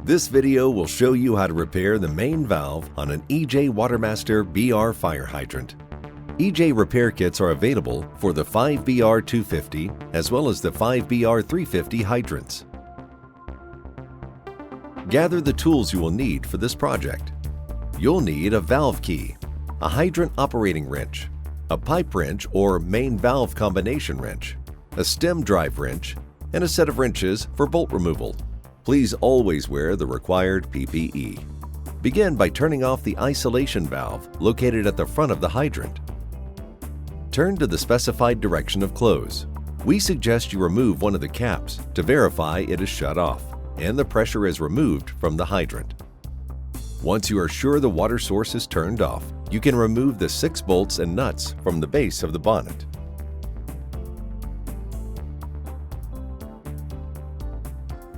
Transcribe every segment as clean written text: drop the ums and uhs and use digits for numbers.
This video will show you how to repair the main valve on an EJ Watermaster BR fire hydrant. EJ repair kits are available for the 5BR250 as well as the 5BR350 hydrants. Gather the tools you will need for this project. You'll need a valve key, a hydrant operating wrench, a pipe wrench or main valve combination wrench, a stem drive wrench, and a set of wrenches for bolt removal. Please always wear the required PPE. Begin by turning off the isolation valve located at the front of the hydrant. Turn to the specified direction of close. We suggest you remove one of the caps to verify it is shut off and the pressure is removed from the hydrant. Once you are sure the water source is turned off, you can remove the 6 bolts and nuts from the base of the bonnet.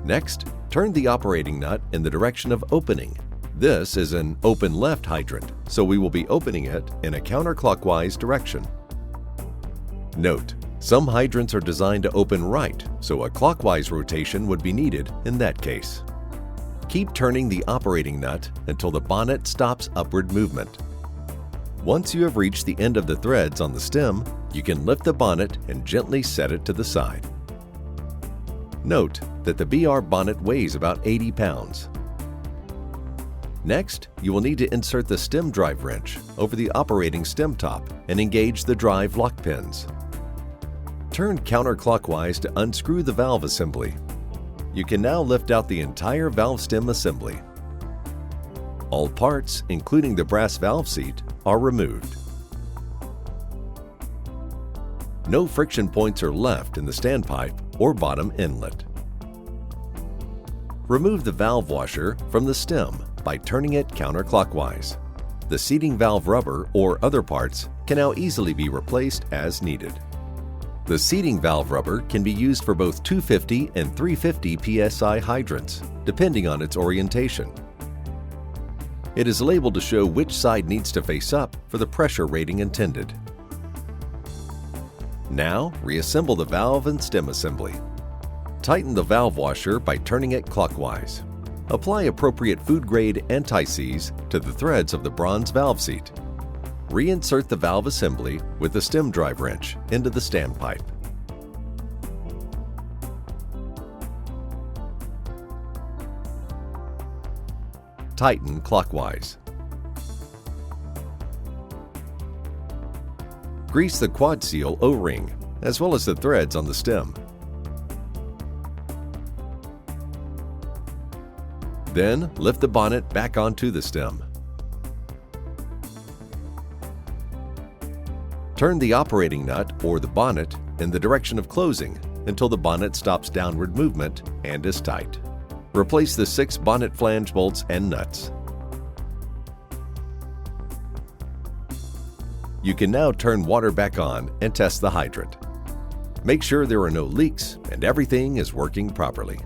Next, turn the operating nut in the direction of opening. This is an open left hydrant, so we will be opening it in a counterclockwise direction. Note, some hydrants are designed to open right, so a clockwise rotation would be needed in that case. Keep turning the operating nut until the bonnet stops upward movement. Once you have reached the end of the threads on the stem, you can lift the bonnet and gently set it to the side. Note that the BR bonnet weighs about 80 pounds. Next, you will need to insert the stem drive wrench over the operating stem top and engage the drive lock pins. Turn counterclockwise to unscrew the valve assembly. You can now lift out the entire valve stem assembly. All parts, including the brass valve seat, are removed. No friction points are left in the standpipe or bottom inlet. Remove the valve washer from the stem by turning it counterclockwise. The seating valve rubber or other parts can now easily be replaced as needed. The seating valve rubber can be used for both 250 and 350 psi hydrants, depending on its orientation. It is labeled to show which side needs to face up for the pressure rating intended. Now, reassemble the valve and stem assembly. Tighten the valve washer by turning it clockwise. Apply appropriate food-grade anti-seize to the threads of the bronze valve seat. Reinsert the valve assembly with the stem drive wrench into the standpipe. Tighten clockwise. Grease the quad seal O-ring as well as the threads on the stem. Then lift the bonnet back onto the stem. Turn the operating nut or the bonnet in the direction of closing until the bonnet stops downward movement and is tight. Replace the 6 bonnet flange bolts and nuts. You can now turn water back on and test the hydrant. Make sure there are no leaks and everything is working properly.